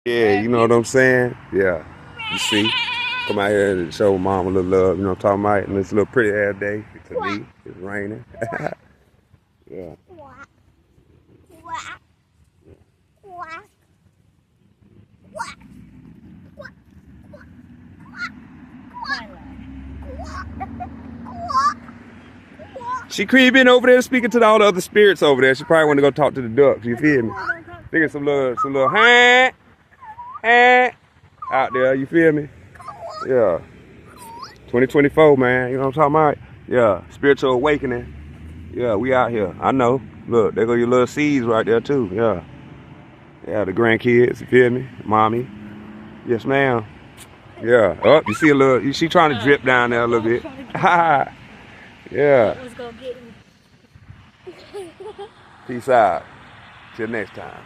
Yeah, you know what I'm saying? Yeah. You see? Come out here and show mom a little love, you know what I'm talking about? And this little pretty ass day to me. It's raining. Yeah. She creeping over there speaking to all the other spirits over there. She probably want to go talk to the ducks, you feel me? Thinking some little hand out there, you feel me? Yeah. 2024, man, you know what I'm talking about? Yeah, spiritual awakening. Yeah, we out here. I know. Look, there go your little seeds right there too. Yeah. Yeah, the grandkids, you feel me? Mommy. Yes, ma'am. Yeah. Oh, you see a little, she trying to drip down there a little bit. Yeah. Peace out. Till next time.